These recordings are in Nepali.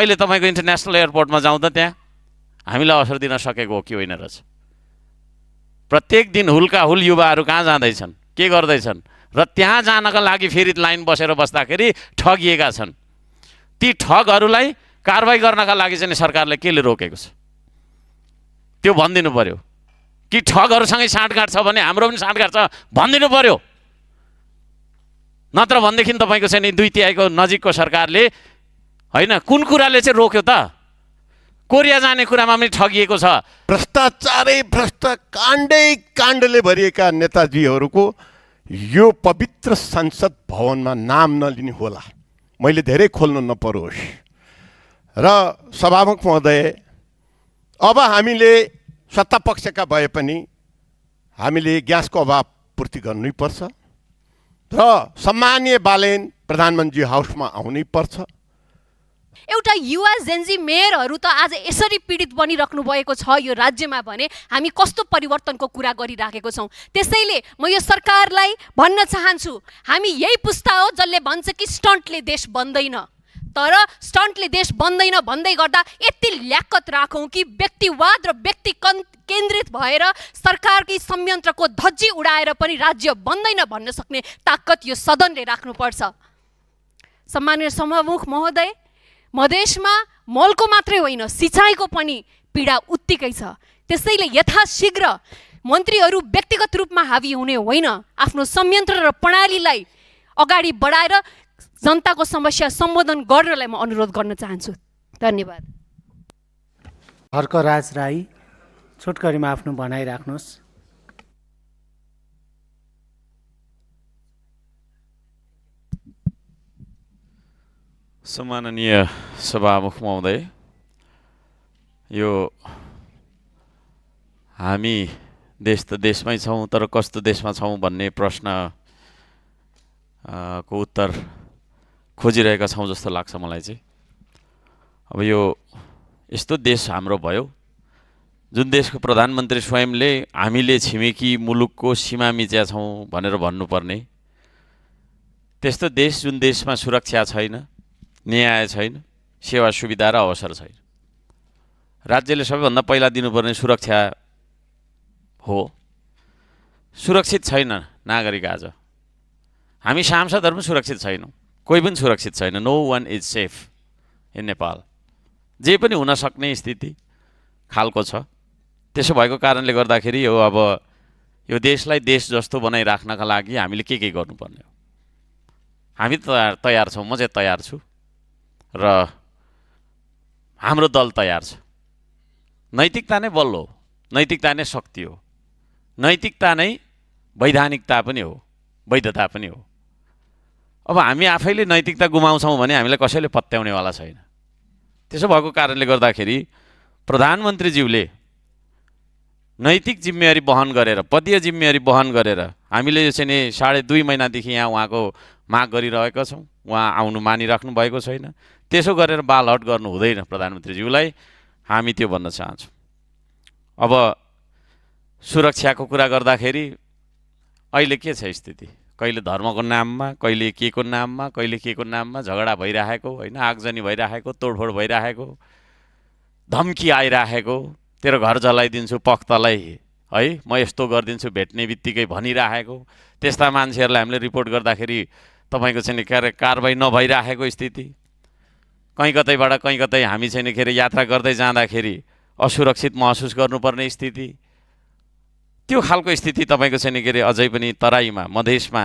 अहिले तपाईँको इन्टरनेसनल एयरपोर्टमा जाउँदा त्यहाँ हामीलाई अवसर दिन सकेको हो कि होइन रहेछ। प्रत्येक दिन हुलका हुल युवाहरू कहाँ जाँदैछन्, के गर्दैछन् र त्यहाँ जानका लागि फेरि लाइन बसेर बस्दाखेरि ठगिएका छन्। ती ठगहरूलाई कारबाही गर्नका लागि चाहिँ सरकारले केले रोकेको छ त्यो भनिदिनु पर्यो। कि ठगहरूसँगै साँठगाँठ छ भने हाम्रो पनि साँठगाँठ छ भनिदिनु पर्यो। नत्र भनेदेखि तपाईँको चाहिँ नि 2/3 नजिकको सरकारले होइन कुन कुराले चाहिँ रोक्यो त? कोरिया जाने कुरामा पनि ठगिएको छ। भ्रष्टाचारै भ्रष्ट काण्डले भरिएका नेताजीहरूको यो पवित्र संसद भवनमा नाम नलिने होला। मैले धेरै खोल्नु नपरोस्। र सभामुख महोदय, अब हामीले सत्ता पक्षका भए पनि हामीले ग्यासको अभाव पूर्ति गर्नै पर्छ र सम्मानीय बालेन प्रधानमन्त्री हाउसमा आउनै पर्छ। एउटा युवा जेन्जी मेयरहरू त आज यसरी पीडित बनिराख्नु भएको छ यो राज्यमा भने हामी कस्तो परिवर्तनको कुरा गरिराखेको छौँ। त्यसैले म यो सरकारलाई भन्न चाहन्छु, हामी यही पुस्ता हो जसले भन्छ कि स्टन्टले देश बन्दैन। तर स्टन्टले देश बन्दैन भन्दै गर्दा यति ल्याक्कत राखौँ कि व्यक्तिवाद र व्यक्ति केन्द्रित भएर सरकारकी संयन्त्रको धज्जी उडाएर पनि राज्य बन्दैन भन्न सक्ने ताकत यो सदनले राख्नुपर्छ। सम्माननीय सभामुख महोदय, मधेसमा मलको मात्रै होइन सिँचाइको पनि पीडा उत्तिकै छ। त्यसैले यथाशीघ्र मन्त्रीहरू व्यक्तिगत रूपमा हावी हुने होइन, आफ्नो संयन्त्र र प्रणालीलाई अगाडि बढाएर जनताको समस्या सम्बोधन गर्नलाई म अनुरोध गर्न चाहन्छु। धन्यवाद। हर्कराज राई, छोटकरीमा आफ्नो भनाइ राख्नुहोस्। सम्माननीय सभामुख महोदय, यो हामी देश त देशमै छौँ तर कस्तो देशमा छौँ भन्ने प्रश्न को उत्तर खोजिरहेका छौँ जस्तो लाग्छ मलाई चाहिँ। अब यो यस्तो देश हाम्रो भयो जुन देशको प्रधानमन्त्री स्वयंले हामीले छिमेकी मुलुकको सीमा मिच्या छौँ भनेर भन्नुपर्ने, त्यस्तो देश जुन देशमा सुरक्षा छैन, न्याय छैन, सेवा सुविधा र अवसर छैन। राज्यले सबैभन्दा पहिला दिनुपर्ने सुरक्षा हो। सुरक्षित छैन नागरिक। आज हामी सांसदहरू पनि सुरक्षित छैनौँ, कोही पनि सुरक्षित छैन। No one is safe in Nepal. जे पनि हुन सक्ने स्थिति खालको छ। त्यसो भएको कारणले गर्दाखेरि यो अब यो देशलाई देश जस्तो बनाइराख्नका लागि हामीले के गर्नुपर्ने हो। हामी तयार छौँ, म चाहिँ तयार छु र हाम्रो दल तयार छ। नैतिकता नै बल हो, नैतिकता नै शक्ति हो, नैतिकता नै वैधानिकता पनि हो, वैधता पनि हो। अब हामी आफैले नैतिकता गुमाउँछौँ भने हामीलाई कसैले पत्याउनेवाला छैन। त्यसो भएको कारणले गर्दाखेरि प्रधानमन्त्रीज्यूले नैतिक जिम्मेवारी बहन गरेर, पदीय जिम्मेवारी बहन गरेर हामीले यो चाहिँ 2.5 महिनादेखि यहाँ उहाँको माग गरिरहेका छौँ। उहाँ आउनु मानिराख्नु भएको छैन। त्यसो गरेर बालहट गर्नु हुँदैन प्रधानमन्त्रीज्यूलाई, हामी त्यो भन्न चाहन्छौँ। अब सुरक्षाको कुरा गर्दाखेरि अहिले के छ स्थिति? कहिले धर्मको नाममा, कहिले के को नाममा, कहिले के को नाममा झगडा भइरहेको होइन, आगजनी भइरहेको, तोडफोड भइरहेको, धम्की आइरहेको, तेरो घर जलाइदिन्छु पख्तलाई है, म यस्तो गरिदिन्छु भेट्ने बित्तिकै भनिरहेको। त्यस्ता मान्छेहरूलाई हामीले रिपोर्ट गर्दाखेरि तपाईँको चाहिँ कारबाही नभइरहेको स्थिति, कहीँ कतैबाट कहीँ कतै हामी चाहिँ के अरे यात्रा गर्दै जाँदाखेरि असुरक्षित महसुस गर्नुपर्ने स्थिति, त्यो खालको स्थिति तपाईँको चाहिँ के अरे अझै पनि तराईमा मधेसमा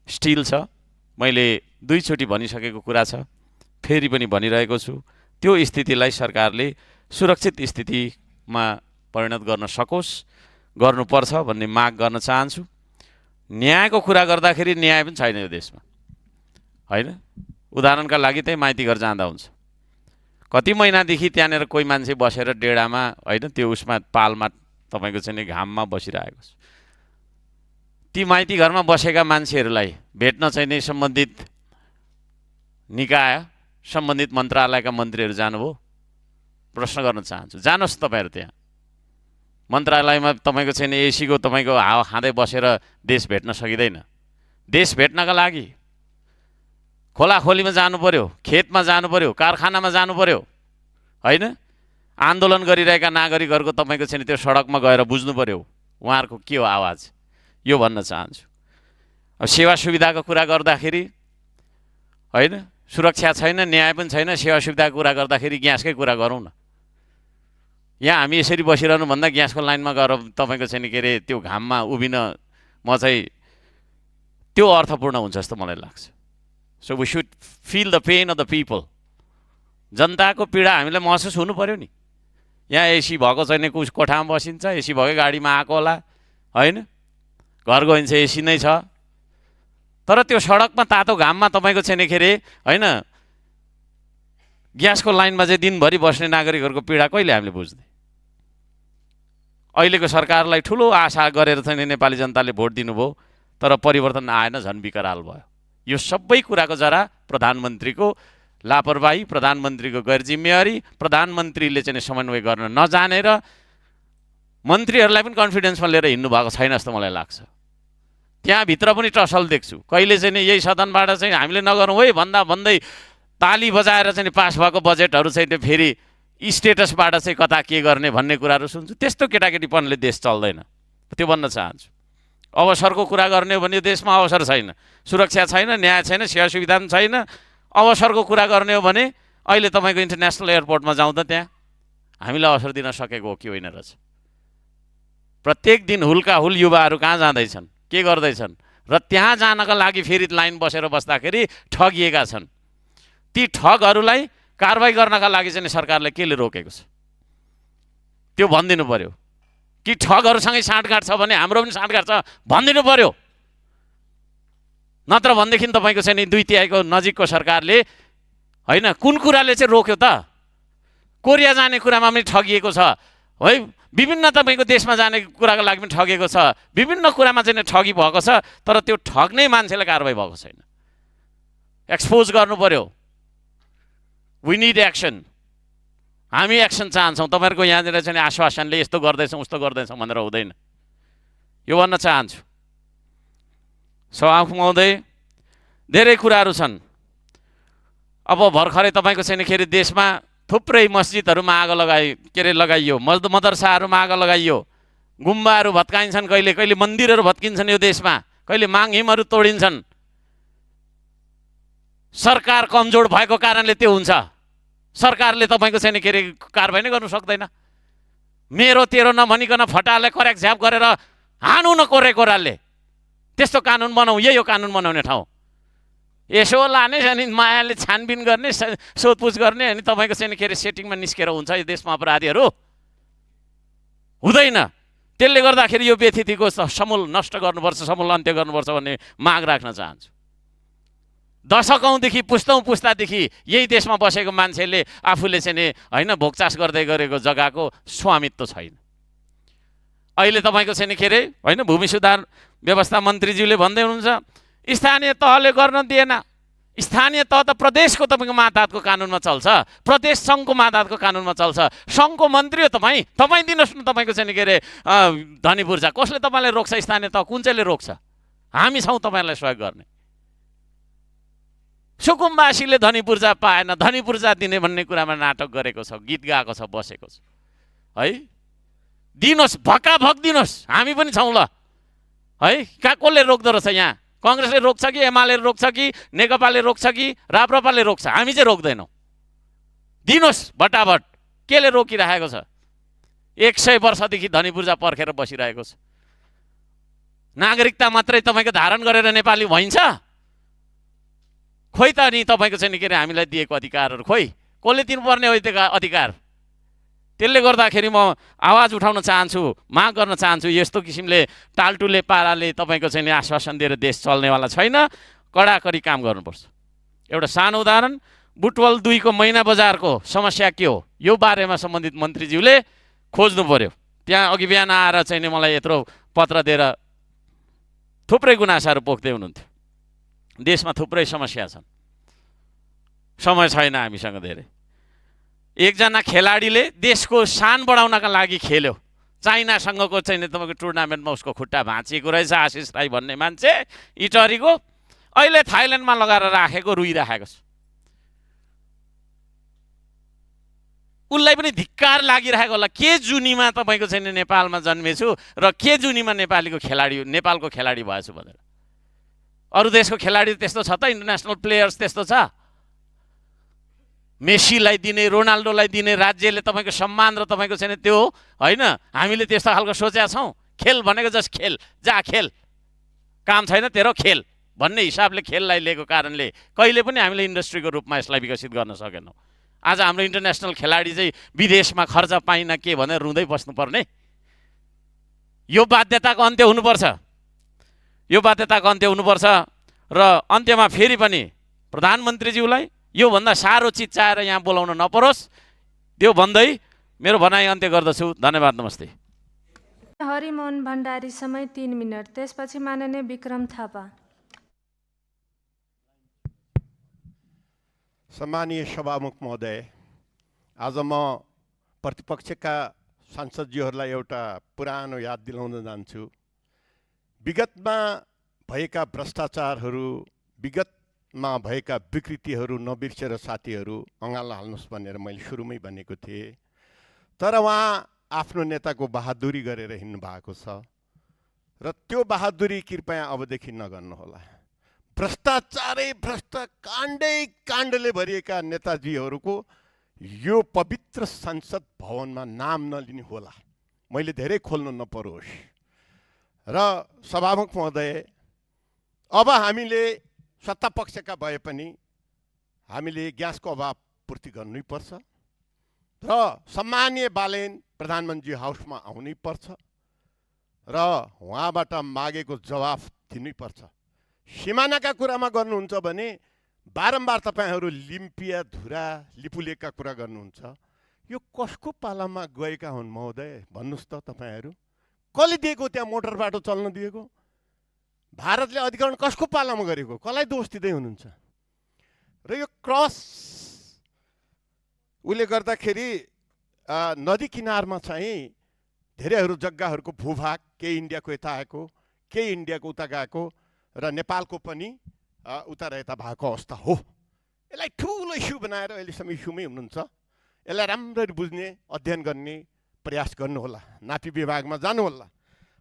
स्टिल छ। मैले 2 चोटि भनिसकेको कुरा छ, फेरि पनि भनिरहेको छु। त्यो स्थितिलाई सरकारले सुरक्षित स्थितिमा परिणत गर्न सकोस्, गर्नुपर्छ भन्ने माग गर्न चाहन्छु। न्यायको कुरा गर्दाखेरि न्याय पनि छैन यो देशमा होइन। उदाहरणका लागि त्यही माइती घर जाँदा हुन्छ, कति महिनादेखि त्यहाँनिर कोही मान्छे बसेर डेढामा होइन त्यो उसमा पालमा तपाईँको चाहिँ घाममा बसिरहेको छ। ती माइती घरमा बसेका मान्छेहरूलाई भेट्न चाहिँ नै सम्बन्धित निकाय, सम्बन्धित मन्त्रालयका मन्त्रीहरू जानुभयो? प्रश्न गर्न चाहन्छु। जानुहोस् तपाईँहरू त्यहाँ मन्त्रालयमा, तपाईँको चाहिँ एसीको तपाईँको हावा खाँदै बसेर देश भेट्न सकिँदैन। देश भेट्नका लागि खोलाखोलीमा जानु पर्यो, खेतमा जानु पर्यो, कारखानामा जानु पर्यो, होइन? आन्दोलन गरिरहेका नागरिकहरूको तपाईँको चाहिँ त्यो सडकमा गएर बुझ्नु पर्यो उहाँहरूको के हो आवाज, यो भन्न चाहन्छु। अब सेवा सुविधाको कुरा गर्दाखेरि, होइन, सुरक्षा छैन, न्याय पनि छैन, सेवा सुविधाको कुरा गर्दाखेरि ग्यासकै कुरा गरौँ न। यहाँ हामी यसरी बसिरहनु भन्दा ग्यासको लाइनमा गएर तपाईँको चाहिँ के अरे त्यो घाममा उभिन म चाहिँ त्यो अर्थपूर्ण हुन्छ जस्तो मलाई लाग्छ। So we should feel the pain of the people. जनताको पीडा हामीलाई महसुस हुनु पर्यो नि। यहाँ एसी भएको छैन, कोठामा बसिन्छ, एसी भएकै गाडीमा आएको होला, होइन, घर गइन्छ एसी नै छ, तर त्यो सडकमा तातो घाममा तपाईँको छैन के अरे, होइन, ग्यासको लाइनमा चाहिँ दिनभरि बस्ने नागरिकहरूको पीडा कहिले हामीले बुझ्ने? अहिलेको सरकारलाई ठुलो आशा गरेर चाहिँ नेपाली जनताले भोट दिनुभयो, तर परिवर्तन आएन, झन् विकराल भयो। यो सबै कुराको जरा प्रधानमन्त्रीको लापरवाही, प्रधानमन्त्रीको गैरजिम्मेवारी, प्रधानमन्त्रीले चाहिँ समन्वय गर्न नजानेर मन्त्रीहरूलाई पनि कन्फिडेन्समा लिएर हिँड्नु भएको छैन जस्तो मलाई लाग्छ। त्यहाँभित्र पनि टसल देख्छु। कहिले चाहिँ यही सदनबाट चाहिँ हामीले नगरौँ है भन्दा भन्दै ताली बजाएर चाहिँ पास भएको बजेटहरू चाहिँ त्यो फेरि स्टेटसबाट चाहिँ कता के गर्ने भन्ने कुराहरू सुन्छु। त्यस्तो केटाकेटीपनले देश चल्दैन, त्यो भन्न चाहन्छु। अवसरको कुरा गर्ने हो भने देशमा अवसर छैन, सुरक्षा छैन, न्याय छैन, सेवा सुविधा पनि छैन। अवसरको कुरा गर्ने हो भने अहिले तपाईँको इन्टरनेसनल एयरपोर्टमा जाउँदा त्यहाँ हामीलाई अवसर दिन सकेको हो कि होइन रहेछ। प्रत्येक दिन हुल्का हुल युवाहरू कहाँ जाँदैछन्, के गर्दैछन्, र त्यहाँ जानका लागि फेरि लाइन बसेर बस्दाखेरि ठगिएका छन्। ती ठगहरूलाई कारवाही गर्नका लागि चाहिँ सरकारले केले रोकेको छ त्यो भनिदिनु पर्यो। कि ठगहरूसँगै साँठगाँठ छ भने हाम्रो पनि साँठगाँठ छ भनिदिनु पर्यो। नत्र भनेदेखि तपाईँको चाहिँ 2/3 नजिकको सरकारले, होइन, कुन कुराले चाहिँ रोक्यो त? कोरिया जाने कुरामा पनि ठगिएको छ, है, विभिन्न तपाईँको देशमा जाने कुराको लागि पनि ठगेको छ, विभिन्न कुरामा चाहिँ ठगी भएको छ, तर त्यो ठग्ने मान्छेलाई कारवाही भएको छैन। एक्सपोज गर्नु पर्यो। We need action. हामी एक्सन चाहन्छौँ। तपाईँहरूको यहाँनिर चाहिँ आश्वासनले यस्तो गर्दैछौँ उस्तो गर्दैछौँ भनेर हुँदैन, यो भन्न चाहन्छु। सभामुख महोदय, धेरै कुराहरू छन्। अब भर्खरै तपाईँको छैन के अरे देशमा थुप्रै मस्जिदहरूमा आगो लगाइयो, मदरसाहरूमा आगो लगाइयो, गुम्बाहरू भत्काइन्छन्, कहिले कहिले मन्दिरहरू भत्किन्छन् यो देशमा, कहिले माङहिमहरू तोडिन्छन्। सरकार कमजोर भएको कारणले त्यो हुन्छ। सरकारले तपाईँको छैन के अरे कारबाही नै गर्नु सक्दैन। मेरो तेरो नभनिकन फटाले करेक्ट झ्याप गरेर हानु न कोरालले। त्यस्तो कानुन बनाऊ, यही हो कानुन बनाउने ठाउँ। यसो लाने अनि मायाले छानबिन गर्ने, सोधपुछ गर्ने, अनि तपाईँको चाहिँ के अरे सेटिङमा निस्केर हुन्छ यो देशमा अपराधीहरू? हुँदैन। त्यसले गर्दाखेरि यो व्यथितिको समूल नष्ट गर्नुपर्छ, समूल अन्त्य गर्नुपर्छ भन्ने माग राख्न चाहन्छु। दशकौँदेखि पुस्तादेखि यही देशमा बसेको मान्छेले आफूले चाहिँ नि, होइन, भोगचास गर्दै गरेको जग्गाको स्वामित्व छैन। अहिले तपाईँको चाहिँ के अरे, होइन, भूमि सुधार व्यवस्था मन्त्रीज्यूले भन्दै हुनुहुन्छ स्थानीय तहले गर्न दिएन। स्थानीय तह त प्रदेशको तपाईँको मातहतको कानुनमा चल्छ, प्रदेश सङ्घको मातहतको कानुनमा चल्छ। सङ्घको मन्त्री हो तपाईँ दिनुहोस् न तपाईँको चाहिँ के अरे धनी पूर्जा। कसले तपाईँलाई रोक्छ? स्थानीय तह कुन चाहिँले रोक्छ? हामी छौँ तपाईँलाई सहयोग गर्ने। सुकुम्बासीले धनी पूर्जा पाएन, धनी पूर्जा दिने भन्ने कुरामा नाटक गरेको छ, गीत गाएको छ, बसेको छ, है। दिनुहोस्, भक्काभक दिनुहोस्, हामी पनि छौँ ल, है। कसले रोक्दो रहेछ? यहाँ कङ्ग्रेसले रोक्छ कि एमाले रोक्छ कि नेकपाले रोक्छ कि राप्रपाले रोक्छ? हामी चाहिँ रोक्दैनौँ। दिनुहोस् भटाभट। केले रोकिरहेको छ? 100 वर्षदेखि धनी पूर्जा पर्खेर बसिरहेको छ। नागरिकता मात्रै तपाईँको धारण गरेर नेपाली भइन्छ? खोइ त नि तपाईँको चाहिँ के अरे हामीलाई दिएको अधिकारहरू खोइ कसले दिनुपर्ने हो त्यो अधिकार? त्यसले गर्दाखेरि म आवाज उठाउन चाहन्छु, माग गर्न चाहन्छु, यस्तो किसिमले टालटुले पाराले तपाईँको चाहिँ आश्वासन दिएर देश चल्नेवाला छैन। कडाकडी काम गर्नुपर्छ। एउटा सानो उदाहरण, बुटवल 2 को मैना बजारको समस्या के हो यो बारेमा सम्बन्धित मन्त्रीज्यूले खोज्नु पर्यो। त्यहाँ अघि बिहान आएर चाहिँ मलाई यत्रो पत्र दिएर थुप्रै गुनासाहरू पोख्दै हुनुहुन्थ्यो। देशमा थुप्रै समस्या छन्, समय छैन हामीसँग धेरै। एकजना खेलाडीले देशको शान बढाउनका लागि खेल्यो, चाइनासँगको चाहिँ तपाईँको टुर्नामेन्टमा उसको खुट्टा भाँचिएको रहेछ, आशिष राई भन्ने मान्छे इटरीको। अहिले थाइल्यान्डमा लगाएर राखेको रुइराखेको छु। उसलाई पनि धिक्कार लागिरहेको होला, के जुनीमा तपाईँको छैन नेपालमा जन्मेछु र के जुनीमा नेपालको खेलाडी भएछु भनेर। अरू देशको खेलाडी त्यस्तो छ त? इन्टरनेसनल प्लेयर्स त्यस्तो छ? मेसीलाई दिने, रोनाल्डोलाई दिने राज्यले तपाईँको सम्मान र तपाईँको छैन त्यो होइन। हामीले त्यस्तो खालको सोचेका छौँ। खेल भनेको जस्ट खेल, जा खेल, काम छैन तेरो खेल भन्ने हिसाबले खेललाई लिएको कारणले कहिले पनि हामीले इन्डस्ट्रीको रूपमा यसलाई विकसित गर्न सकेनौँ। आज हाम्रो इन्टरनेसनल खेलाडी चाहिँ विदेशमा खर्च पाइन के भनेर रुँदै बस्नुपर्ने। यो बाध्यताको अन्त्य हुनुपर्छ, यो बाध्यताको अन्त्य हुनुपर्छ। र अन्त्यमा फेरि पनि प्रधानमन्त्रीज्यूलाई योभन्दा साह्रो चिज चाहेर यहाँ बोलाउन नपरोस्, त्यो भन्दै मेरो भनाइ अन्त्य गर्दछु। धन्यवाद, नमस्ते। हरिमोहन भण्डारी, समय 3 मिनट। त्यसपछि माननीय विक्रम थापा। सम्मानीय सभामुख महोदय, आज म प्रतिपक्षका सांसदज्यूहरूलाई एउटा पुरानो याद दिलाउन जान्छु। विगतमा भएका भ्रष्टाचारहरू, विगतमा भएका विकृतिहरू नबिर्सेर साथीहरू अँगालो हाल्नुहोस् भनेर मैले सुरुमै भनेको थिएँ। तर उहाँ आफ्नो नेताको बहादुरी गरेर हिँड्नु भएको छ र त्यो बहादुरी कृपया अबदेखि नगर्नुहोला। भ्रष्टाचारै भ्रष्ट काण्डले भरिएका नेताजीहरूको यो पवित्र संसद भवनमा नाम नलिने होला, मैले धेरै खोल्नु नपरोस्। र सभामुख महोदय, अब हामीले सत्ता पक्षका भए पनि हामीले ग्यासको अभाव पूर्ति गर्नै पर्छ र सम्मानीय बालेन प्रधानमन्त्री हाउसमा आउनै पर्छ र उहाँबाट मागेको जवाफ दिनै पर्छ। सिमानाका कुरामा गर्नुहुन्छ भने बारम्बार तपाईँहरू लिम्पिया, धुरा, लिपुलेकका कुरा गर्नुहुन्छ। यो कसको पालामा गएका हुन् महोदय भन्नुहोस् त? तपाईँहरू कसले दिएको त्यहाँ मोटर बाटो चल्न दिएको? भारतले अधिकरण कसको पालामा गरेको? कसलाई दोष दिँदै हुनुहुन्छ? र यो क्रस उसले गर्दाखेरि नदी किनारमा चाहिँ धेरैहरू जग्गाहरूको भूभाग केही इन्डियाको यता आएको, केही इन्डियाको उता गएको र नेपालको पनि उता र यता भएको अवस्था हो। यसलाई ठुलो इस्यु बनाएर अहिलेसम्म इस्युमै हुनुहुन्छ। यसलाई राम्ररी बुझ्ने, अध्ययन गर्ने प्रयास गर्नुहोला, नापी विभागमा जानुहोला।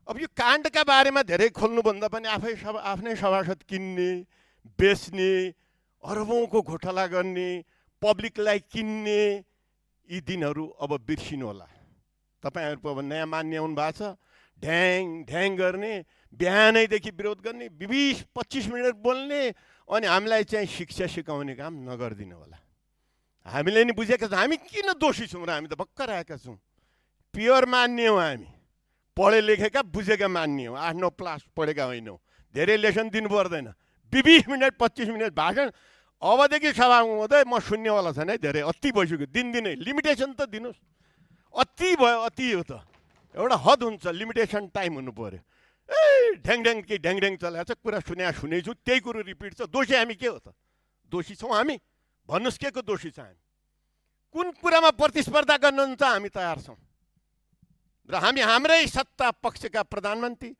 अब यो काण्डका बारेमा धेरै खोल्नुभन्दा पनि आफ्नै सभासद किन्ने, बेच्ने, अरबौँको घोटाला गर्ने, पब्लिकलाई किन्ने यी दिनहरू अब बिर्सिनु होला। तपाईँहरूको अब नयाँ मान्य हुनु भएको छ। ढ्याङ ढ्याङ गर्ने, बिहानैदेखि विरोध गर्ने, 20-25 मिनट बोल्ने, अनि हामीलाई चाहिँ शिक्षा सिकाउने काम नगरिदिनु होला। हामीले नि बुझेका छौँ हामी किन दोषी छौँ र हामी त भर्खर आएका छौँ। प्योर मान्ने हो हामी, पढे लेखेका बुझेका मान्ने हो, 8-9 क्लास पढेका होइनौँ। धेरै लेसन दिनु पर्दैन, 20 मिनट 25 मिनट भाषण। अबदेखि सभामा हुँदै म सुन्नेवाला छैन है, धेरै अति भइसक्यो। दिनदिनै लिमिटेसन त दिनुहोस्। अति भयो, अति हो त, एउटा हद हुन्छ, लिमिटेसन टाइम हुनु पर्यो। ढ्याङ के ढ्याङ चलाएको छ, कुरा सुनेछु, त्यही कुरो रिपिट छ। दोषी हामी के हो त? दोषी छौँ हामी? भन्नुहोस् के को दोषी छ हामी? कुन कुरामा प्रतिस्पर्धा गर्नुहुन्छ हामी तयार छौँ। र हामी हाम्रै सत्ता पक्षका प्रधानमन्त्री,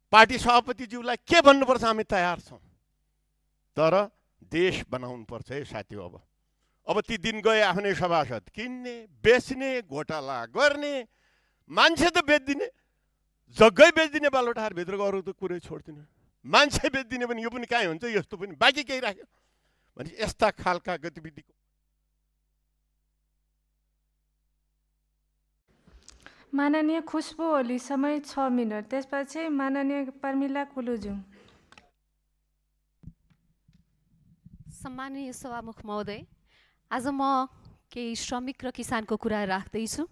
पार्टी सभापतिज्यूलाई के भन्नुपर्छ हामी तयार छौँ। तर देश बनाउनुपर्छ है साथी। अब ती दिन गए आफ्नै सभासद किन्ने, बेच्ने, घोटाला गर्ने, मान्छे त बेच्दिने, जग्गै बेच्दिने, बालोटारभित्रको अरू त कुरै छोड्दिने, मान्छे बेच्दिने पनि यो पनि कहीँ हुन्छ, यस्तो पनि बाँकी केही राख्यो भने यस्ता खालका गतिविधिको। माननीय खुशबु ओली, समय 6 मिनट। त्यसपछि माननीय प्रमिला कुलुज्यू। सम्माननीय सभामुख महोदय, आज म केही श्रमिक र किसानको कुरा राख्दैछु।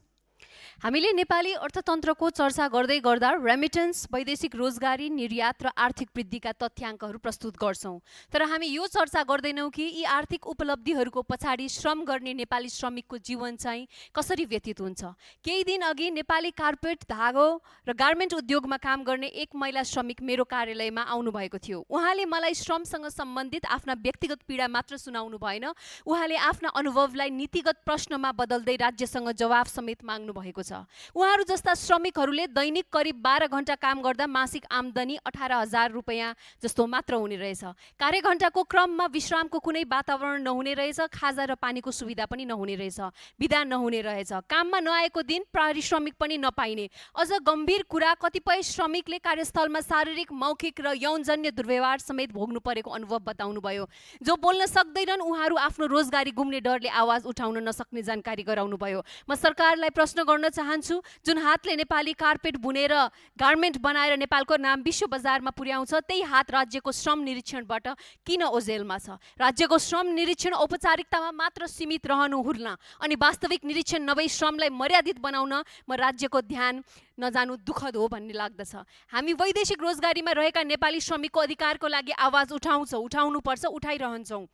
हामीले नेपाली अर्थतन्त्रको चर्चा गर्दै गर्दा रेमिटेन्स, वैदेशिक रोजगारी, निर्यात र आर्थिक वृद्धिका तथ्याङ्कहरू प्रस्तुत गर्छौँ। तर हामी यो चर्चा गर्दैनौँ कि यी आर्थिक उपलब्धिहरूको पछाडि श्रम गर्ने नेपाली श्रमिकको जीवन चाहिँ कसरी व्यतीत हुन्छ। केही दिन अघि नेपाली कार्पेट, धागो र गार्मेन्ट उद्योगमा काम गर्ने एक महिला श्रमिक मेरो कार्यालयमा आउनुभएको थियो। उहाँले मलाई श्रमसँग सम्बन्धित आफ्ना व्यक्तिगत पीडा मात्र सुनाउनु भएन, उहाँले आफ्ना अनुभवलाई नीतिगत प्रश्नमा बदल्दै राज्यसँग जवाफ समेत माग्नु भएको छ। उहाँहरू जस्ता श्रमिकहरूले दैनिक करिब 12 घण्टा काम गर्दा मासिक आम्दानी 18,000 रुपैयाँ जस्तो मात्र हुने रहेछ। कार्यघण्टाको क्रममा विश्रामको कुनै वातावरण नहुने रहेछ, खाजा र पानीको सुविधा पनि नहुने रहेछ, बिदा नहुने रहेछ, काममा नआएको दिन पारिश्रमिक पनि नपाइने। अझ गम्भीर कुरा, कतिपय श्रमिकले कार्यस्थलमा शारीरिक, मौखिक र यौनजन्य दुर्व्यवहार समेत भोग्नु परेको अनुभव बताउनुभयो। जो बोल्न सक्दैनन् उहाँहरू आफ्नो रोजगारी गुम्ने डरले आवाज उठाउन नसक्ने जानकारी गराउनुभयो। म सरकारलाई प्रश्न गर्न चाहन्छु, जुन हातले नेपाली कार्पेट बुनेर गार्मेन्ट बनाएर नेपालको नाम विश्व बजारमा पुर्याउँछ, त्यही हात राज्यको श्रम निरीक्षणबाट किन ओझेलमा छ? राज्यको श्रम निरीक्षण औपचारिकतामा मात्र सीमित रहनु हुन्न अनि वास्तविक निरीक्षण नभई श्रमलाई मर्यादित बनाउन म राज्यको ध्यान नजानु दुःखद हो भन्ने लाग्दछ। हामी वैदेशिक रोजगारीमा रहेका नेपाली श्रमिकको अधिकारको लागि आवाज उठाउनुपर्छ, उठाइरहन्छौँ।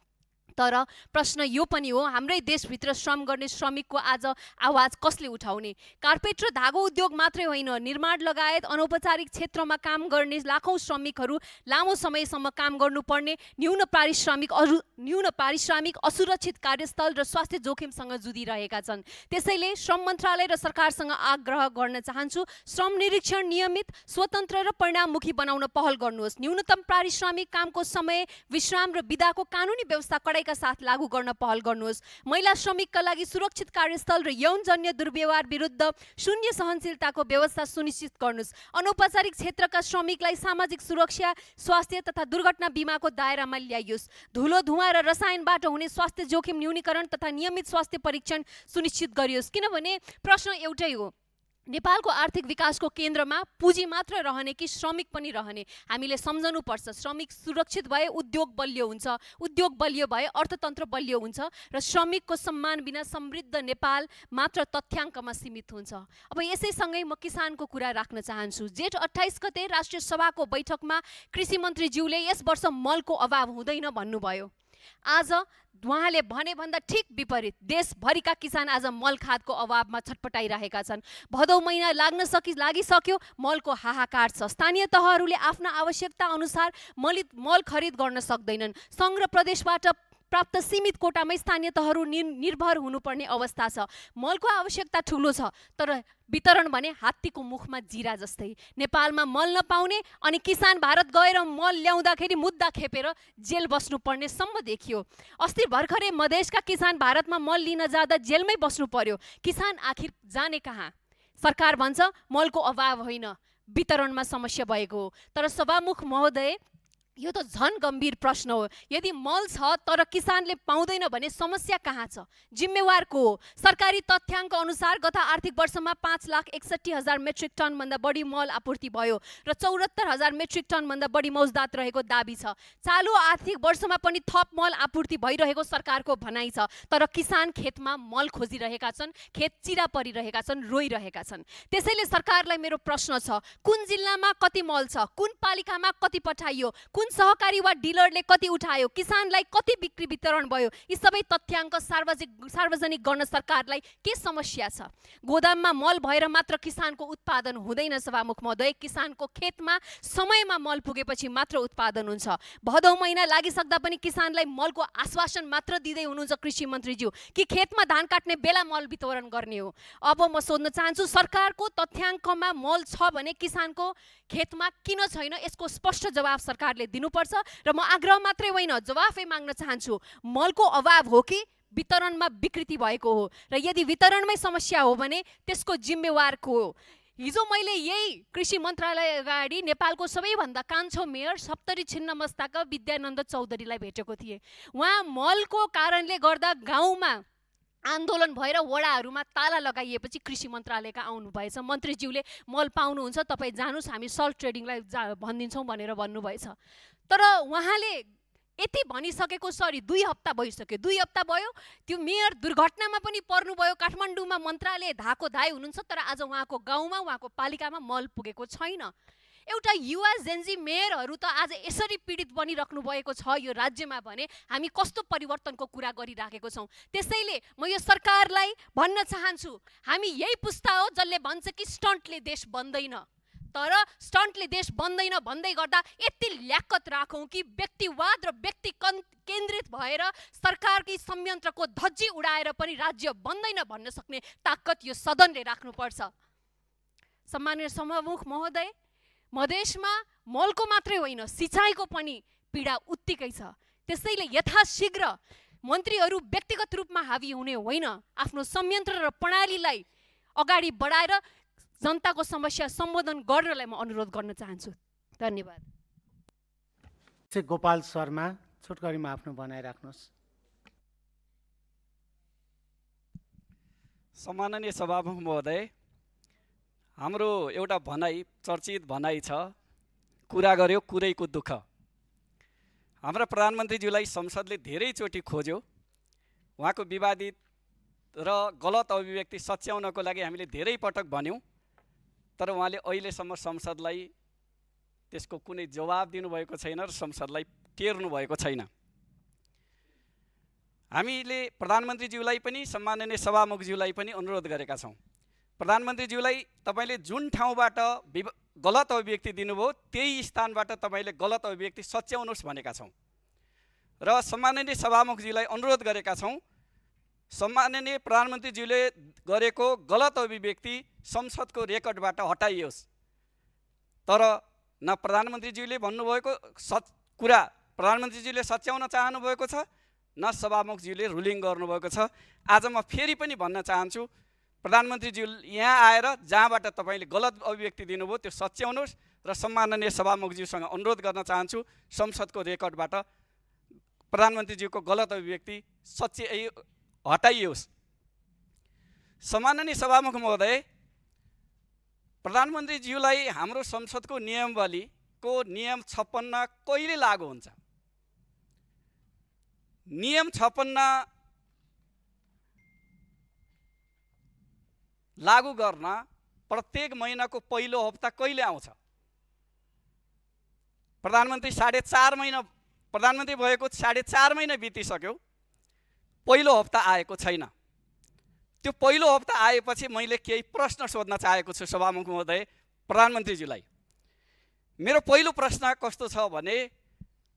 तर प्रश्न यो पनि हो, हाम्रै देशभित्र श्रम गर्ने श्रमिकको आज आवाज कसले उठाउने? कार्पेट र धागो उद्योग मात्रै होइन, निर्माण लगायत अनौपचारिक क्षेत्रमा काम गर्ने लाखौँ श्रमिकहरू लामो समयसम्म काम गर्नुपर्ने, न्यून पारिश्रमिक, असुरक्षित कार्यस्थल र स्वास्थ्य जोखिमसँग जुधिरहेका छन्। त्यसैले श्रम मन्त्रालय र सरकारसँग आग्रह गर्न चाहन्छु, श्रम निरीक्षण नियमित, स्वतन्त्र र परिणाममुखी बनाउन पहल गर्नुहोस्। न्यूनतम पारिश्रमिक, कामको समय, विश्राम र बिदाको कानुनी व्यवस्था कडाइका साथ लागू गर्न पहल गर्नुहोस्। महिला श्रमिकका लागि सुरक्षित कार्यस्थल र यौनजन्य दुर्व्यवहार विरुद्ध शून्य सहनशीलताको व्यवस्था सुनिश्चित गर्नुहोस्। अनौपचारिक क्षेत्रका श्रमिकलाई सामाजिक सुरक्षा, स्वास्थ्य तथा दुर्घटना बिमाको दायरामा ल्याइयोस्। धुलो, धुवाँ र रसायनबाट हुने स्वास्थ्य जोखिम न्यूनीकरण तथा नियमित स्वास्थ्य परीक्षण सुनिश्चित गरियोस्। किनभने प्रश्न एउटै हो, नेपालको आर्थिक विकासको केन्द्रमा पुँजी मात्र रहने कि श्रमिक पनि रहने? हामीले सम्झनुपर्छ। श्रमिक सुरक्षित भए उद्योग बलियो हुन्छ, उद्योग बलियो भए अर्थतन्त्र बलियो हुन्छ र श्रमिकको सम्मान बिना समृद्ध नेपाल मात्र तथ्याङ्कमा सीमित हुन्छ। अब यसैसँगै म किसानको कुरा राख्न चाहन्छु। जेठ 28 गते राष्ट्रिय सभाको बैठकमा कृषि मन्त्रीज्यूले यस वर्ष मलको अभाव हुँदैन भन्नुभयो। आज उहाँले भने भन्दा ठिक विपरीत देशभरिका किसान आज मल खादको अभावमा छटपटाइरहेका छन्। भदौ महिना लागिसक्यो, मलको हाहाकार छ। स्थानीय तहहरूले आफ्ना आवश्यकता अनुसार मल खरिद गर्न सक्दैनन्। सङ्घ र प्रदेशबाट प्राप्त सीमित कोटामै स्थानीय तहहरू निर्भर हुनुपर्ने अवस्था छ। मलको आवश्यकता ठुलो छ, तर वितरण भने हात्तीको मुखमा जिरा जस्तै। नेपालमा मल नपाउने अनि किसान भारत गएर मल ल्याउँदाखेरि मुद्दा खेपेर जेल बस्नुपर्ने सम्म देखियो। अस्ति भर्खरै मधेसका किसान भारतमा मल लिन जाँदा जेलमै बस्नु पर्यो। किसान आखिर जाने कहाँ? सरकार भन्छ मलको अभाव होइन, वितरणमा समस्या भएको हो। तर सभामुख महोदय, यो त झन् गम्भीर प्रश्न हो। यदि मल छ तर किसानले पाउँदैन भने समस्या कहाँ छ? जिम्मेवार को हो? सरकारी तथ्याङ्क अनुसार गत आर्थिक वर्षमा 5,61,000 मेट्रिक टनभन्दा बढी मल आपूर्ति भयो र 74,000 मेट्रिक टनभन्दा बढी मौजदात रहेको दाबी छ। चालु आर्थिक वर्षमा पनि थप मल आपूर्ति भइरहेको सरकारको भनाइ छ। तर किसान खेतमा मल खोजिरहेका छन्, खेत चिरा परिरहेका छन्, रोइरहेका छन्। त्यसैले सरकारलाई मेरो प्रश्न छ, कुन जिल्लामा कति मल छ, कुन पालिकामा कति पठाइयो, कुन सहकारी वा डिलरले कति उठायो, किसानलाई कति बिक्री वितरण भयो, यी सबै तथ्याङ्क सार्वजनिक गर्न सरकारलाई के समस्या छ? गोदाममा मल भएर मात्र किसानको उत्पादन हुँदैन सभामुख महोदय। किसानको खेतमा समयमा मल पुगेपछि मात्र उत्पादन हुन्छ। भदौ महिना लागिसक्दा पनि किसानलाई मलको आश्वासन मात्र दिँदै हुनुहुन्छ कृषि मन्त्रीज्यू कि खेतमा धान काट्ने बेला मल वितरण गर्ने हो। अब म सोध्न चाहन्छु, सरकारको तथ्याङ्कमा मल छ भने किसानको खेतमा किन छैन? यसको स्पष्ट जवाब सरकारले दिनुपर्छ र म आग्रह मात्रै होइन, जवाफै माग्न चाहन्छु। मलको अभाव हो कि वितरणमा विकृति भएको हो? र यदि वितरणमै समस्या हो भने त्यसको जिम्मेवार को हो? हिजो मैले यही कृषि मन्त्रालय अगाडि नेपालको सबैभन्दा कान्छो मेयर सप्तरी छिन्नमस्ताका विद्यानन्द चौधरीलाई भेटेको थिएँ। उहाँ मलको कारणले गर्दा गाउँमा आन्दोलन भएर वडाहरूमा ताला लगाइएपछि कृषि मन्त्रालयका आउनुभएछ। मन्त्रीज्यूले मल पाउनुहुन्छ, तपाईँ जानुहोस्, हामी सल्ट ट्रेडिङलाई भनिदिन्छौँ भनेर भन्नुभएछ। तर उहाँले यति भनिसकेको 2 हप्ता भइसक्यो। 2 हप्ता भयो, त्यो मेयर दुर्घटनामा पनि पर्नुभयो। काठमाडौँमा मन्त्रालय धाको धाइ हुनुहुन्छ, तर आज उहाँको गाउँमा, उहाँको पालिकामा मल पुगेको छैन। एउटा युवा जेन्जी मेयरहरू त आज यसरी पीडित बनिराख्नु भएको छ यो राज्यमा भने हामी कस्तो परिवर्तनको कुरा गरिराखेको छौँ। त्यसैले म यो सरकारलाई भन्न चाहन्छु, हामी यही पुस्ता हो जसले भन्छ कि स्टन्टले देश बन्दैन। तर स्टन्टले देश बन्दैन भन्दै गर्दा यति ल्याक्कत राखौँ कि व्यक्तिवाद र व्यक्ति केन्द्रित भएर सरकारकी संयन्त्रको धज्जी उडाएर पनि राज्य बन्दैन भन्न सक्ने ताकत यो सदनले राख्नुपर्छ। सम्माननीय सभामुख महोदय, मधेसमा मलको मात्रै होइन सिँचाइको पनि पीडा उत्तिकै छ। त्यसैले यथाशीघ्र मन्त्रीहरू व्यक्तिगत रूपमा हावी हुने होइन, आफ्नो संयन्त्र र प्रणालीलाई अगाडि बढाएर जनताको समस्या सम्बोधन गर्नलाई म अनुरोध गर्न चाहन्छु। धन्यवाद। गोपाल शर्मा, छोटकरीमा आफ्नो भनाइ राख्नुहोस्। सम्माननीय सभामुख महोदय, हाम्रो एउटा भनाइ, चर्चित भनाइ छ, कुरा गर्यो कुरैको दुःख। हाम्रा प्रधानमन्त्रीज्यूलाई संसदले धेरैचोटि खोज्यो, उहाँको विवादित र गलत अभिव्यक्ति सच्याउनको लागि हामीले धेरै पटक भन्यौँ, तर उहाँले अहिलेसम्म संसदलाई त्यसको कुनै जवाब दिनुभएको छैन र संसदलाई टेर्नु भएको छैन। हामीले प्रधानमन्त्रीज्यूलाई पनि सम्माननीय सभामुखज्यूलाई पनि अनुरोध गरेका छौँ, प्रधानमन्त्रीज्यूलाई तपाईँले जुन ठाउँबाट गलत अभिव्यक्ति दिनुभयो त्यही स्थानबाट तपाईँले गलत अभिव्यक्ति सच्याउनुहोस् भनेका छौँ र सम्माननीय सभामुखज्यूलाई अनुरोध गरेका छौँ, सम्माननीय प्रधानमन्त्रीज्यूले गरेको गलत अभिव्यक्ति संसदको रेकर्डबाट हटाइयोस्। तर न प्रधानमन्त्रीज्यूले भन्नुभएको कुरा प्रधानमन्त्रीज्यूले सच्याउन चाहनुभएको छ, न सभामुखज्यूले रुलिङ गर्नुभएको छ। आज म फेरि पनि भन्न चाहन्छु, प्रधानमन्त्रीज्यू यहाँ आएर जहाँबाट तपाईँले गलत अभिव्यक्ति दिनुभयो त्यो सच्याउनुहोस् र सम्माननीय सभामुखज्यूसँग अनुरोध गर्न चाहन्छु, संसदको रेकर्डबाट प्रधानमन्त्रीज्यूको गलत अभिव्यक्ति हटाइयोस्। सम्माननीय सभामुख महोदय, प्रधानमन्त्रीज्यूलाई हाम्रो संसदको नियमावलीको नियम 56 कहिले लागू हुन्छ? नियम 56 लागू गर्न प्रत्येक महिनाको पहिलो हप्ता कहिले आउँछ? प्रधानमन्त्री प्रधानमन्त्री भएको 4.5 महिना बितिसक्यो, पहिलो हप्ता आएको छैन। त्यो पहिलो हप्ता आएपछि मैले केही प्रश्न सोध्न चाहेको छु सभामुख महोदय, प्रधानमन्त्रीज्यूलाई। मेरो पहिलो प्रश्न कस्तो छ भने,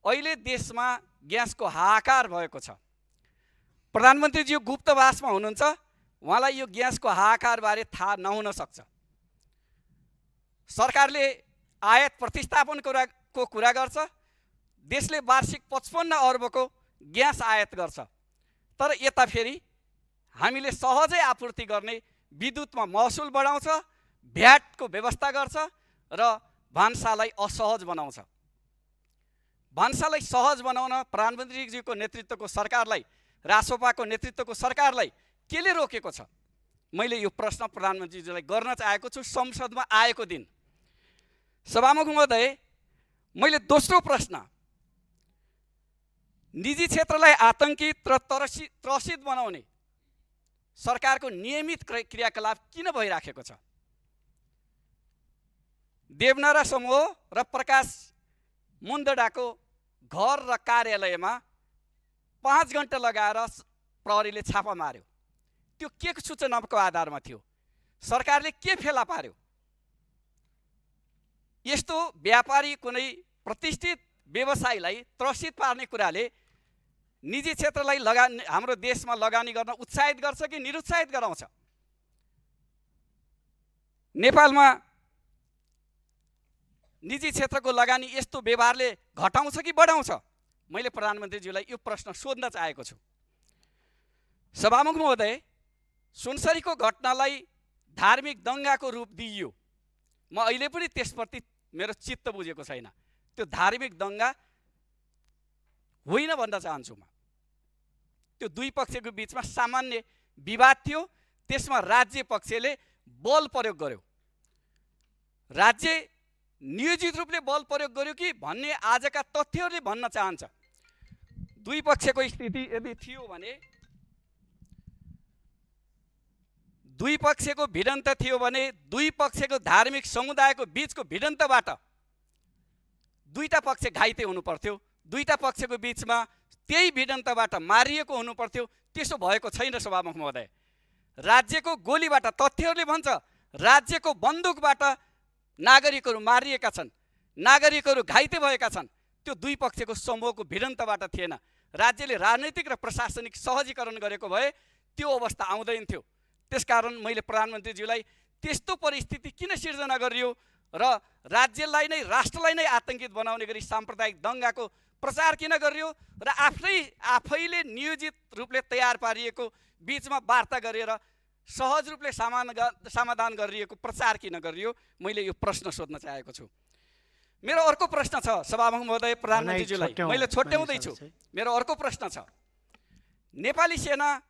अहिले देशमा ग्यासको हाहाकार भएको छ। प्रधानमन्त्रीज्यू गुप्तवासमा हुनुहुन्छ, उहाँलाई यो ग्यासको हाहाकारबारे थाहा नहुन सक्छ। सरकारले आयात प्रतिस्थापनको कुरा गर्छ, देशले वार्षिक 55 अर्बको ग्यास आयात गर्छ, तर यता फेरि हामीले सहजै आपूर्ति गर्ने विद्युतमा महसुल बढाउँछ, भ्याटको व्यवस्था गर्छ र भान्सालाई असहज बनाउँछ। भान्सालाई सहज बनाउन प्रधानमन्त्रीज्यूको नेतृत्वको सरकारलाई, रासोपाको नेतृत्वको सरकारलाई केले रोकेको छ? मैले यो प्रश्न प्रधानमन्त्रीज्यूलाई गर्न चाहेको छु संसदमा आएको दिन। सभामुख महोदय, मैले दोस्रो प्रश्न, निजी क्षेत्रलाई आतंकित र त्रसित बनाउने सरकारको नियमित क्रियाकलाप किन भइराखेको छ? देवनारा समूह र प्रकाश मुन्दडाको घर र कार्यालयमा 5 घण्टा लगाएर प्रहरीले छापा मार्यो। त्यो के सूचनाको आधारमा थियो? सरकारले के फेला पार्यो? यस्तो व्यापारी, कुनै प्रतिष्ठित व्यवसायीलाई त्रसित पार्ने कुराले निजी क्षेत्रलाई हाम्रो देशमा लगानी गर्न उत्साहित गर्छ कि निरुत्साहित गराउँछ? नेपालमा निजी क्षेत्रको लगानी यस्तो व्यवहारले घटाउँछ कि बढाउँछ? मैले प्रधानमन्त्रीज्यूलाई यो प्रश्न सोध्न चाहेको छु। सभामुख महोदय, सुनसरीको घटनालाई धार्मिक दङ्गाको रूप दिइयो, म अहिले पनि त्यसप्रति मेरो चित्त बुझेको छैन। त्यो धार्मिक दङ्गा होइन भन्न चाहन्छु म। त्यो दुई पक्षको बिचमा सामान्य विवाद थियो, त्यसमा राज्य पक्षले बल प्रयोग गर्यो। राज्य नियोजित रूपले बल प्रयोग गर्यो कि भन्ने आजका तथ्यहरूले भन्न चाहन्छ। दुई पक्षको स्थिति यदि थियो भने, दुई पक्षको भिडन्त थियो भने, दुई पक्षको धार्मिक समुदायको बीचको भिडन्तबाट दुईटा पक्ष घाइते हुनु पर्थ्यो, दुईटा पक्षको बीचमा त्यही भिडन्तबाट मारिएको हुनु पर्थ्यो। त्यसो भएको छैन सभामुख महोदय। राज्यको गोलीबाट, तथ्यहरूले भन्छ राज्यको बन्दुकबाट नागरिकहरू मारिएका छन्, नागरिकहरू घाइते भएका छन्, त्यो दुई पक्षको समूहको भिडन्तबाट थिएन। राज्यले राजनैतिक र प्रशासनिक सहजीकरण गरेको भए त्यो अवस्था आउँदैन थियो। त्यसकारण मैले प्रधानमन्त्रीज्यूलाई त्यस्तो परिस्थिति किन सिर्जना गरियो र राज्यलाई नै राष्ट्रलाई नै आतंकित बनाउने गरी साम्प्रदायिक दङ्गाको प्रचार किन गरियो र आफैले नियोजित रूपले तयार पारिएको बीचमा वार्ता गरेर सहज रूपले समाधान गरिएको प्रचार किन गरियो, मैले यो प्रश्न सोध्न चाहेको छु। मेरो अर्को प्रश्न छ सभामुख महोदय, प्रधानमन्त्रीज्यूलाई मैले छोट्याउँदैछु। मेरो अर्को प्रश्न छ, नेपाली सेनालाई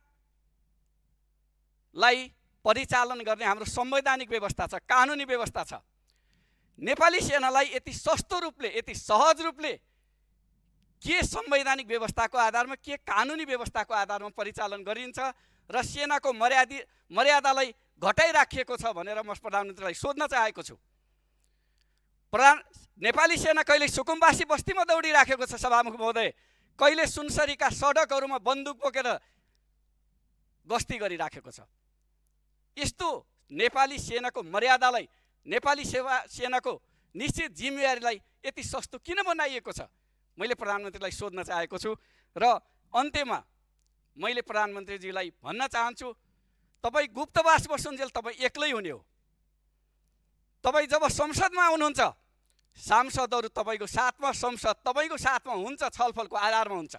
परिचालन गर्ने हाम्रो संवैधानिक व्यवस्था छ, कानुनी व्यवस्था छ। नेपाली सेनालाई यति सस्तो रूपले, यति सहज रूपले के संवैधानिक व्यवस्थाको आधारमा, के कानुनी व्यवस्थाको आधारमा परिचालन गरिन्छ र सेनाको मर्यादालाई घटाइराखिएको छ भनेर म प्रधानमन्त्रीलाई सोध्न चाहेको छु। नेपाली सेना कहिले सुकुम्बासी बस्तीमा दौडिराखेको छ सभामुख महोदय, कहिले सुनसरीका सडकहरूमा बन्दुक बोकेर गस्ती गरिराखेको छ। यस्तो नेपाली सेनाको मर्यादालाई, नेपाली सेनाको निश्चित जिम्मेवारीलाई यति सस्तो किन बनाइएको छ, मैले प्रधानमन्त्रीलाई सोध्न चाहेको छु। र अन्त्यमा मैले प्रधानमन्त्रीजीलाई भन्न चाहन्छु, तपाईँ गुप्तवास बसुन्जेल तपाईँ एक्लै हुने हो। तपाईँ जब संसदमा आउनुहुन्छ, सांसदहरू तपाईँको साथमा, संसद तपाईँको साथमा हुन्छ, छलफलको आधारमा हुन्छ।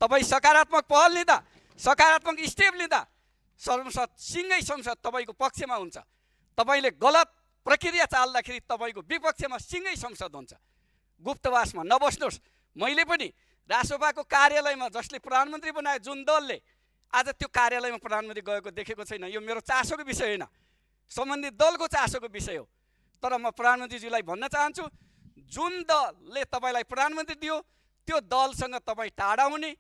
तपाईँ सकारात्मक पहल लिँदा, सकारात्मक स्टेप लिँदा संसद तपाईँको पक्षमा हुन्छ। तपाईँले गलत प्रक्रिया चाल्दाखेरि तपाईँको विपक्षमा सिँगै संसद हुन्छ। गुप्तवासमा नबस्नुहोस्। मैले पनि रासोपाको कार्यालयमा जसले प्रधानमन्त्री बनाए, जुन दलले, आज त्यो कार्यालयमा प्रधानमन्त्री गएको देखेको छैन। यो मेरो चासोको विषय होइन, सम्बन्धित दलको चासोको विषय हो। तर म प्रधानमन्त्रीज्यूलाई भन्न चाहन्छु, जुन दलले तपाईँलाई प्रधानमन्त्री दियो त्यो दलसँग तपाईँ टाढा हुने,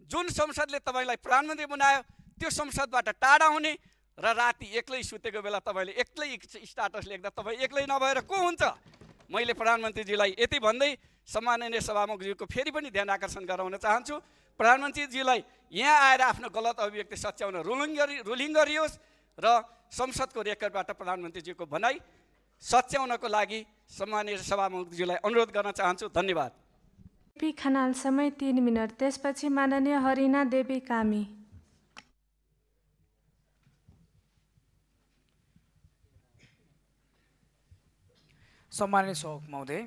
जुन संसदले तपाईँलाई प्रधानमन्त्री बनायो त्यो संसदबाट टाढा हुने र राति एक्लै सुतेको बेला तपाईँले एक्लै स्टाटस लेख्दा तपाईँ एक्लै नभएर को हुन्छ। मैले प्रधानमन्त्रीजीलाई यति भन्दै सम्माननीय सभामुखज्यूको फेरि पनि ध्यान आकर्षण गराउन चाहन्छु। प्रधानमन्त्रीजीलाई यहाँ आएर आफ्नो गलत अभिव्यक्ति सच्याउन रुलिङ गरियोस् र संसदको रेकर्डबाट प्रधानमन्त्रीजीको भनाइ सच्याउनको लागि सम्माननीय सभामुखज्यूलाई अनुरोध गर्न चाहन्छु। धन्यवाद। पी खनाल समय 3 मिनट, त्यसपछि माननीय हरिना देवी कामी। सम्माननीय सभामुख महोदय,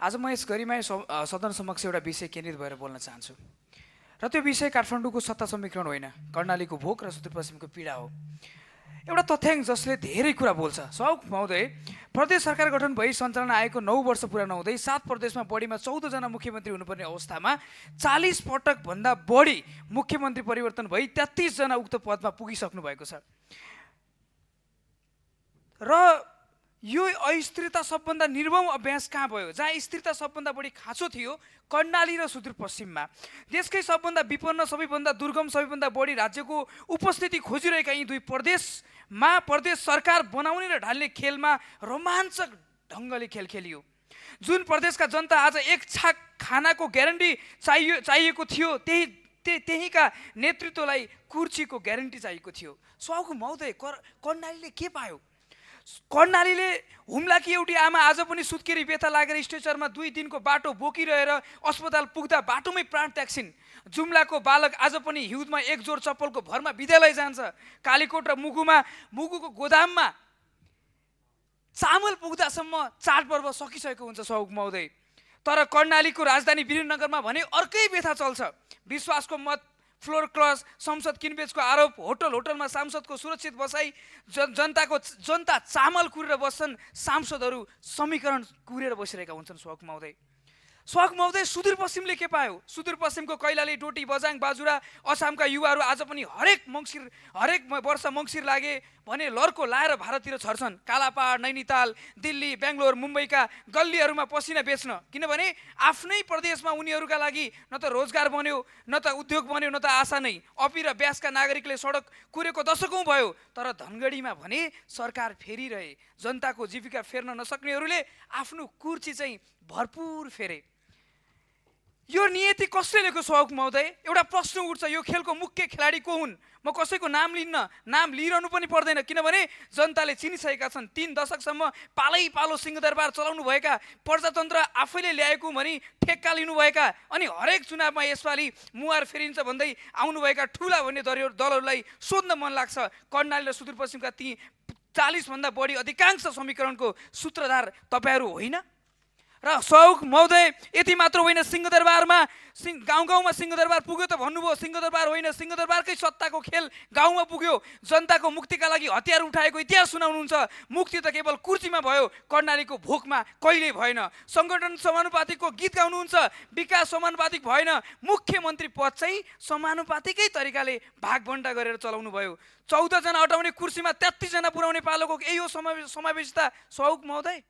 आज म यस गरिमाई सदन समक्ष एउटा विषय केन्द्रित भएर बोल्न चाहन्छु र त्यो विषय काठमाडौँको सत्ता समीकरण होइन, कर्णालीको भोक र सुदूरपश्चिमको पीडा हो। एउटा तथ्याङ्क जसले धेरै कुरा बोल्छ। सभामुख महोदय, प्रदेश सरकार गठन भई सञ्चालन आएको 9 वर्ष पुरा नहुँदै 7 प्रदेशमा बढीमा 14 जना मुख्यमन्त्री हुनुपर्ने अवस्थामा 40 पटक भन्दा बढी मुख्यमन्त्री परिवर्तन भई 33 जना उक्त पदमा पुगिसक्नु भएको छ र यो अस्थिरता सबभन्दा निर्मम अभ्यास कहाँ भयो? जहाँ स्थिरता सबभन्दा बढी खाँचो थियो कर्णाली र सुदूरपश्चिममा। देशकै सबभन्दा विपन्न, सबैभन्दा दुर्गम, सबैभन्दा बढी राज्यको उपस्थिति खोजिरहेका यी दुई प्रदेशमा प्रदेश सरकार बनाउने र ढाल्ने खेलमा रोमाञ्चक ढङ्गले खेल खेलियो। जुन प्रदेशका जनता आज एक छाक खानाको ग्यारेन्टी चाहिएको थियो, त्यहीका नेतृत्वलाई कुर्सीको ग्यारेन्टी चाहिएको थियो। सभामुख महोदय, कर्णालीले के पायो? कर्णालीले हुम्लाकी एउटी आमा आज पनि सुत्केरी व्यथा लागेर स्ट्रेचरमा 2 दिनको बाटो बोकिरहेर अस्पताल पुग्दा बाटोमै प्राण त्याग्छिन्। जुम्लाको बालक आज पनि हिउँदमा एक जोर चप्पलको भरमा विद्यालय जान्छ। कालीकोट र मुगुको गोदाममा चामल पुग्दासम्म चाडपर्व सकिसकेको हुन्छ सभामुख महोदय। तर कर्णालीको राजधानी वीरनगरमा भने अर्कै व्यथा चल्छ। विश्वासको मत, फ्लोर क्लज, संसद किनबेचको आरोप, होटलमा सांसदको सुरक्षित बसाई, जनता चामल कुरेर बस्छन्, सांसदहरू समीकरण कुरेर बसिरहेका हुन्छन्। सभामुख महोदय, सुदूरपश्चिमले के पायो? सुदूरपश्चिमको कैलाली, डोटी, बजाङ, बाजुरा, अछामका युवाहरू आज पनि हरेक वर्ष मङ्सिर लागे भने लर्को लाएर भारततिर छर्छन्। कालापाहाड, नैनीताल, दिल्ली, बेङ्गलोर, मुम्बईका गल्लीहरूमा पसिना बेच्न। किनभने आफ्नै प्रदेशमा उनीहरूका लागि न त रोजगार बन्यो, न त उद्योग बन्यो, न त आशा नै। अपी र ब्यासका नागरिकले सडक कुरेको दशकौँ भयो, तर धनगढीमा भने सरकार फेरिरहे। जनताको जीविका फेर्न नसक्नेहरूले आफ्नो कुर्सी चाहिँ भरपुर फेरे। यो नियति कसले लिएको सौक महोदय? एउटा प्रश्न उठ्छ, यो खेलको मुख्य खेलाडी को हुन्? म कसैको नाम लिन्न, नाम लिइरहनु पनि पर्दैन, किनभने जनताले चिनिसकेका छन्। 3 दशकसम्म पालै पालो सिंहदरबार चलाउनु भएका, प्रजातन्त्र आफैले ल्याएको भनी ठेक्का लिनुभएका, अनि हरेक चुनावमा यसपालि मुहार फेरिन्छ भन्दै आउनुभएका ठुला भन्ने दलहरूलाई सोध्न मन लाग्छ, कर्णाली र सुदूरपश्चिमका ती 40 भन्दा बढी अधिकांश समीकरणको सूत्रधार तपाईँहरू होइन र सौक महोदय? यति मात्र होइन, सिंहदरबारमा गाउँ गाउँमा सिंहदरबार पुग्यो त भन्नुभयो, सिंहदरबार होइन, सिंहदरबारकै सत्ताको खेल गाउँमा पुग्यो। जनताको मुक्तिका लागि हतियार उठाएको इतिहास सुनाउनुहुन्छ। मुक्ति त केवल कुर्सीमा भयो, कर्णालीको भोकमा कहिल्यै भएन। सङ्गठन समानुपातिकको गीत गाउनुहुन्छ, विकास समानुपातिक भएन। मुख्यमन्त्री पद चाहिँ समानुपातिकै तरिकाले भागभण्डा गरेर चलाउनु भयो। 14 जना हटाउने कुर्सीमा 33 जना पुर्याउने पालोको यही हो समावेशिता सौक महोदय?